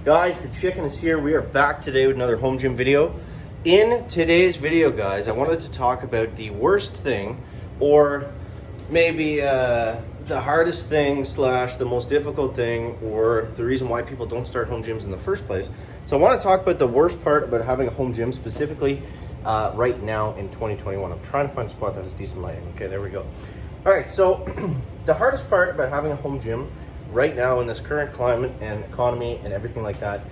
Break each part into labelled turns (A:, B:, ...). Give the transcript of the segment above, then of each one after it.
A: Guys, the chicken is here. We are back today with another home gym video. In today's video, guys, I wanted to talk about the worst thing, or maybe the hardest thing slash the most difficult thing, or the reason why people don't start home gyms in the first place. So I want to talk about the worst part about having a home gym, specifically right now in 2021. I'm trying to find a spot that has decent lighting. Okay, there we go. All right, so the hardest part about having a home gym right now in this current climate and economy and everything like that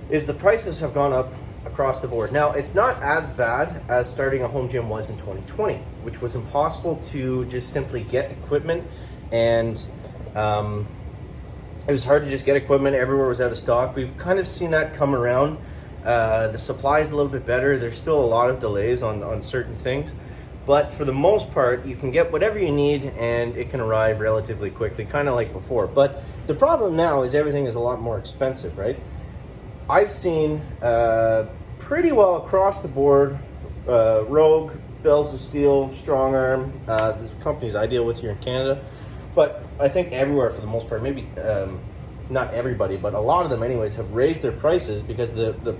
A: is the prices have gone up across the board. Now, it's not as bad as starting a home gym was in 2020, which was impossible to just simply get equipment, and it was hard to just get equipment. Everywhere was out of stock. We've kind of seen that come around. The supply is a little bit better. There's still a lot of delays on certain things, but for the most part, you can get whatever you need and it can arrive relatively quickly, kind of like before. But the problem now is everything is a lot more expensive, right? I've seen pretty well across the board, Rogue, Bells of Steel, Strong Arm, the companies I deal with here in Canada, but I think everywhere for the most part, maybe not everybody, but a lot of them anyways, have raised their prices because the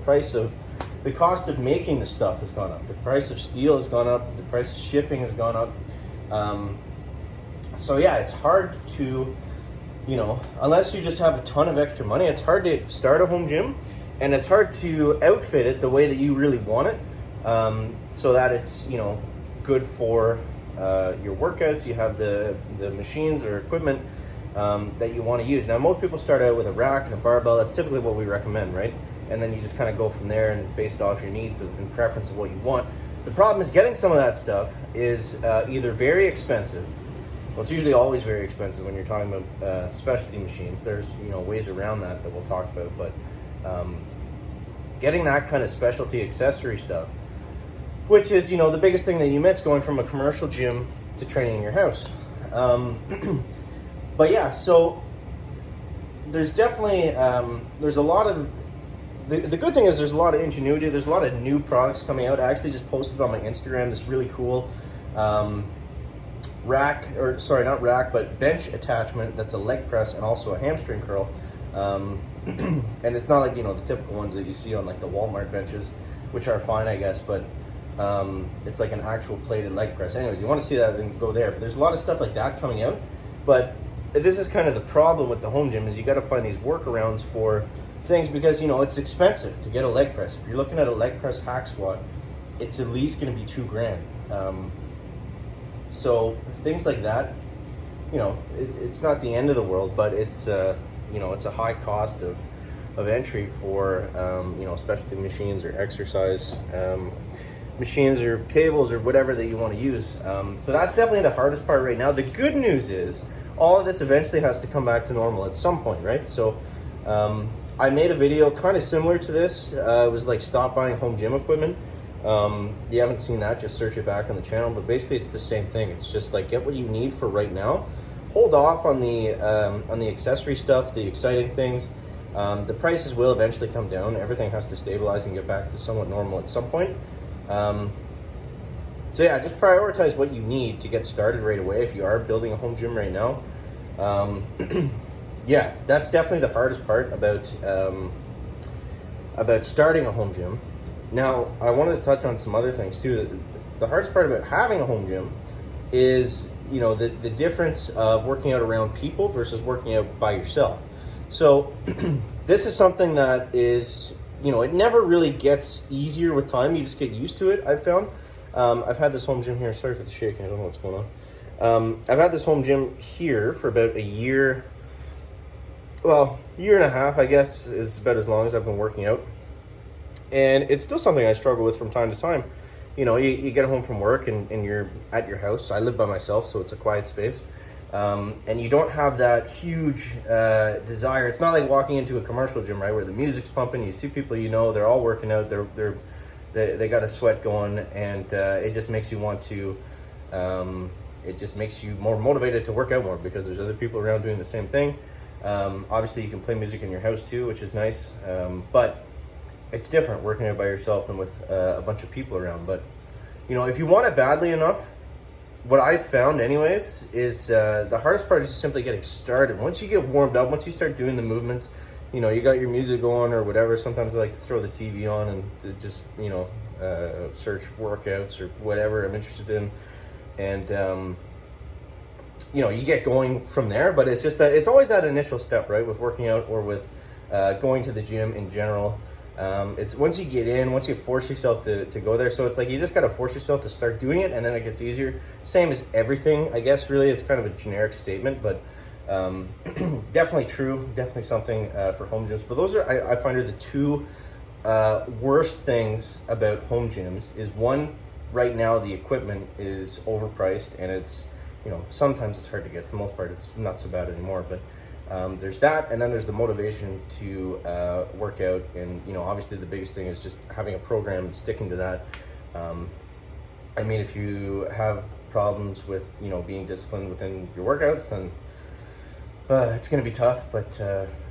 A: cost of making the stuff has gone up. The price of steel has gone up. The price of shipping has gone up. So yeah, it's hard to, unless you just have a ton of extra money, it's hard to start a home gym, and it's hard to outfit it the way that you really want it, so that it's, good for your workouts. You have the machines or equipment that you want to use. Now, most people start out with a rack and a barbell. That's typically what we recommend, right? And then you just kind of go from there and based off your needs and preference of what you want. The problem is getting some of that stuff is either very expensive. Well, it's usually always very expensive when you're talking about specialty machines. There's ways around that we'll talk about, but getting that kind of specialty accessory stuff, which is the biggest thing that you miss going from a commercial gym to training in your house. But yeah, so there's definitely there's a lot of the good thing is there's a lot of ingenuity. There's a lot of new products coming out. I actually just posted on my Instagram this really cool bench attachment that's a leg press and also a hamstring curl. And it's not like the typical ones that you see on like the Walmart benches, which are fine, I guess, but it's like an actual plated leg press. Anyways, you want to see that, then go there. But there's a lot of stuff like that coming out. But this is kind of the problem with the home gym, is you got to find these workarounds for things, because it's expensive to get a leg press. If you're looking at a leg press hack squat, it's at least going to be $2,000. So things like that, it's not the end of the world, but it's it's a high cost of entry for specialty machines or exercise machines or cables or whatever that you want to use. So that's definitely the hardest part right now. The good news is all of this eventually has to come back to normal at some point, right? So I made a video kind of similar to this. It was like stop buying home gym equipment. You haven't seen that, just search it back on the channel. But basically it's the same thing. It's just like, get what you need for right now. Hold off on the accessory stuff, the exciting things. The prices will eventually come down. Everything has to stabilize and get back to somewhat normal at some point. So yeah, just prioritize what you need to get started right away if you are building a home gym right now. Yeah, that's definitely the hardest part about starting a home gym. Now, I wanted to touch on some other things too. The hardest part about having a home gym is, the difference of working out around people versus working out by yourself. So this is something that is, it never really gets easier with time. You just get used to it, I've found. I've had this home gym here. Sorry for the shaking. I don't know what's going on. I've had this home gym here for about a year. Well, year and a half, I guess, is about as long as I've been working out. And it's still something I struggle with from time to time. You get home from work and you're at your house. I live by myself, so it's a quiet space. And you don't have that huge desire. It's not like walking into a commercial gym, right, where the music's pumping. You see people they're all working out. They got a sweat going, and it just makes you want to. It just makes you more motivated to work out more because there's other people around doing the same thing. Obviously, you can play music in your house too, which is nice. But it's different working out by yourself than with a bunch of people around. But if you want it badly enough, what I've found anyways is the hardest part is just simply getting started. Once you get warmed up, once you start doing the movements, you know, you got your music going or whatever. Sometimes I like to throw the TV on and to just, you know, search workouts or whatever I'm interested in. And, you know, you get going from there, but it's just that it's always that initial step, right? With working out or with going to the gym in general. It's once you get in, once you force yourself to go there. So it's like you just got to force yourself to start doing it, and then it gets easier. Same as everything, I guess. Really, it's kind of a generic statement, but definitely true. Definitely something for home gyms. But those are, I find, are the two worst things about home gyms. Is one, right now the equipment is overpriced, and it's, you know, sometimes it's hard to get. For the most part, it's not so bad anymore, but there's that, and then there's the motivation to work out. And, you know, obviously the biggest thing is just having a program and sticking to that. I mean, if you have problems with, you know, being disciplined within your workouts, then it's going to be tough, but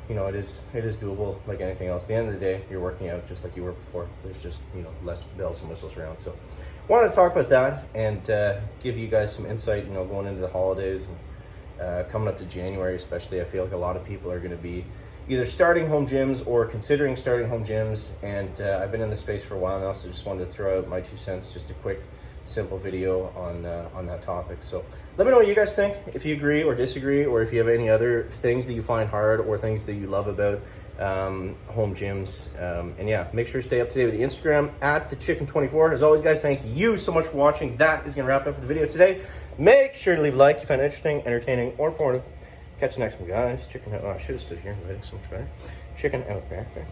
A: you know, it is doable like anything else. At the end of the day, you're working out just like you were before. There's just, you know, less bells and whistles around. So wanted to talk about that and give you guys some insight, you know, going into the holidays and coming up to January especially. I feel like a lot of people are going to be either starting home gyms or considering starting home gyms, and I've been in the space for a while now, so just wanted to throw out my 2 cents, just a quick simple video on that topic. So let me know what you guys think, if you agree or disagree, or if you have any other things that you find hard or things that you love about home gyms. And yeah, make sure to stay up to date with the Instagram at thechicken24. As always, guys, thank you so much for watching. That is going to wrap up for the video today. Make sure to leave a like if you find it interesting, entertaining, or informative. Catch you next one, guys. Chicken out. Oh, I should have stood here and made it so much better. Chicken out back there.